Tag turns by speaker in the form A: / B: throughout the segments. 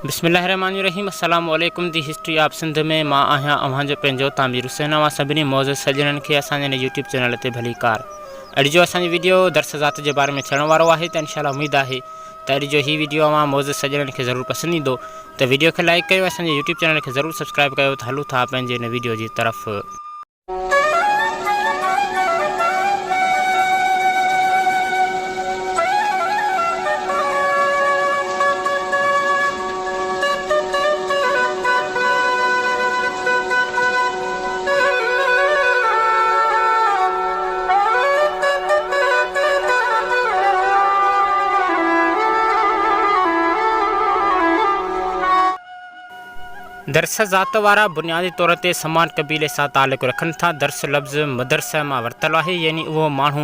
A: बिस्मिल्लाहिर्रहमानिर्रहीम। अस्सलाम वालेकुम। दी हिस्ट्री ऑफ सिंध में मां आहियां अव्हांजो पंहिंजो तामीर हुसैन। सभिनी मौजूद सजणनि खे असांजे यूट्यूब चैनल ते भली कार। अॼु जो असांजो वीडियो दर्स ज़ात जे बारे में थियण वारो आहे, त इंशाअल्लाह उम्मीद आहे त अॼु जो ही वीडियो अवां मौजूद सजणनि खे ज़रूरु पसंदि ईंदो। त वीडियो खे लाइक कयो, असांजे यूट्यूब चैनल खे ज़रूरु सब्सक्राइब कयो। त हलूं था पंहिंजे हिन वीडियो जी तरफ़। दर्स ज़ात वारा बुनियादी तौर ते समान कबीले सां तालुक़ रखनि था। दर्स लफ़्ज़ मदरसे मां वरितलु आहे, यानी उहो माण्हू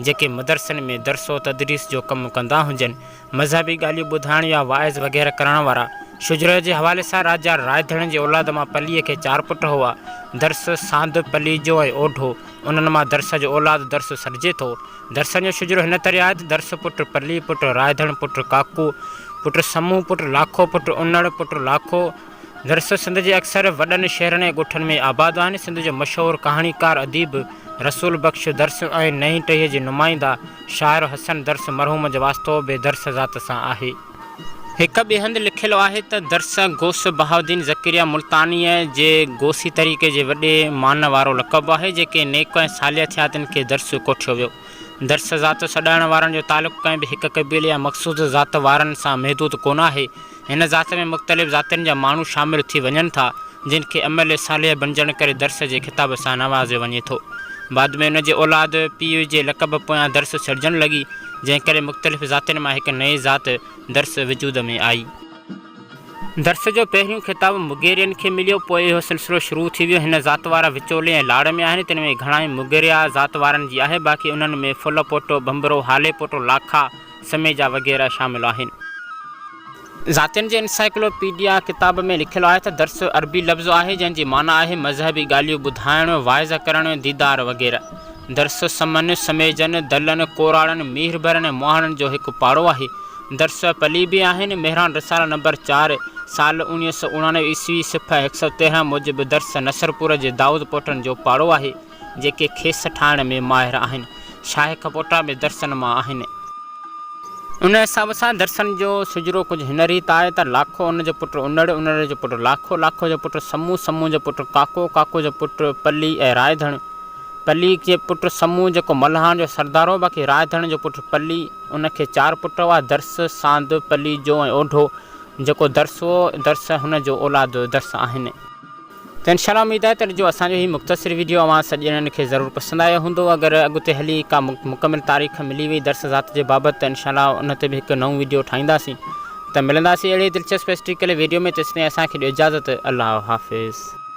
A: जेके मदरसनि में दर्सो तदरीस जो कमु कंदा हुजनि, मज़हबी ॻाल्हियूं ॿुधाइण या वाइज़ वग़ैरह करण वारा। शुजरे जे हवाले सां राजा रायधण जे औलाद मां पलीअ खे 4 पुट हुआ। दर्स सांद पलीजो ऐं ओढो, उन्हनि मां दर्स जो औलाद दर्स सॾिजे थो। दर्सनि जो शुजरो हिन तरह आहे त दर्स पुट पली, पुट रायधण, पुट काकू, पुट समूह, पुट लाखो, पुट उन्नड़, पुट लाखो। दर्स सिंध जे अक्सर वॾनि शहरनि ऐं ॻोठनि में आबाद आहिनि। सिंध जो मशहूरु कहाणीकार अदीब रसूल बख़्श दर्स ऐं नई टहीअ जे नुमाइंदा शाइर हसन दर्स मरहूम जो वास्तो बि दर्स ज़ात सां आहे। हिकु ॿिए हंधि लिखियलु आहे त दर्स गोस बहाउद्दीन ज़करिया मुल्तानीअ जे गोसी तरीक़े जे वॾे मान वारो लक़ब आहे, जेके नेक ऐं सालिया थिया तिन खे दर्स कोठियो वियो। दर्स ज़ात सॾाइण वारनि जो तालुक़ु कंहिं बि हिकु क़बीले या मख़सूस ज़ात वारनि सां महदूद कोन आहे। हिन ज़ात में मुख़्तलिफ़ ज़ातियुनि जा माण्हू शामिल थी वञनि था, जिन खे अमल सालिह बणिजण करे दर्स जे ख़िताब सां नवाज़ियो वञे थो। बाद में उन जे औलाद पीउ जे लक़ब पोयां दर्स छॾिजणु लॻी, जंहिं करे मुख़्तलिफ़ ज़ातियुनि मां हिकु नई ज़ात दर्स वजूद में आई। दर्स जो पहिरियों ख़िताब मुगेरियनि खे मिलियो, पोइ इहो सिलसिलो शुरू थी वियो। हिन ज़ात वारा विचोले ऐं लाड़ में आहिनि। तिन में घणाई मुगेरिया ज़ात वारनि जी आहे। बाक़ी उन्हनि में फुल पोटो, बंबरो, हाले पोटो, लाखा, समेजा वग़ैरह शामिल आहिनि। ज़ातियुनि जे इंसाइक्लोपीडिया किताब में लिखियलु आहे त दर्स अरबी लफ़्ज़ आहे, जंहिंजी माना आहे मज़हबी ॻाल्हियूं ॿुधाइण, वाइज़ करणु, दीदार वग़ैरह। दर्स समन, समेजन, दलनि, कोराड़नि, मीर भरनि ऐं मुहाणनि जो हिकु पाड़ो आहे। दर्स पली बि आहिनि। मेहरान रसाला नंबर 4 साल 1999 ईस्वी सिफ़ा 113 मूजिबि दर्स नसरपुर जे दाऊद पोटनि जो पाड़ो आहे, जेके खेस ठाहिण में माहिर आहिनि। शाह कपोटा में दर्सनि मां आहिनि। उन हिसाब सां दर्सनि जो सुजरो कुझु हिन रीति आहे त लाखो, उन जो पुटु उन्नड़, उन्नड़ जो पुटु लाखो, लाखो जो पुटु समूह, समूह जो पुटु काको, काको जो पुटु पली ऐं रायधण, पली जे पुटु समूह जेको मल्हान जो सरदार हो। बाक़ी रायधण जो पुटु पली, उनखे 4 पुट हुआ, दर्स, सांद, पली जो ऐं ओढो जेको दर्स हो। दर्स हुन जो औलाद दर्स आहिनि। त इंशाअल्लाह उम्मीद आहे त जो असांजो ही मुख़्तसिर वीडियो अवां सॼणनि खे ज़रूरु पसंदि आयो हूंदो। अगरि अॻिते हली का मुकमिल तारीख़ मिली वई दर्स ज़ात जे बाबति, त इंशाअल्लाह उन ते बि हिकु नओं वीडियो ठाहींदासीं। त मिलंदासीं अहिड़े दिलचस्प हिस्ट्रिकल वीडियो में। तेसिताईं असांखे ॾियो इजाज़त। अल्लाह हाफ़िज़।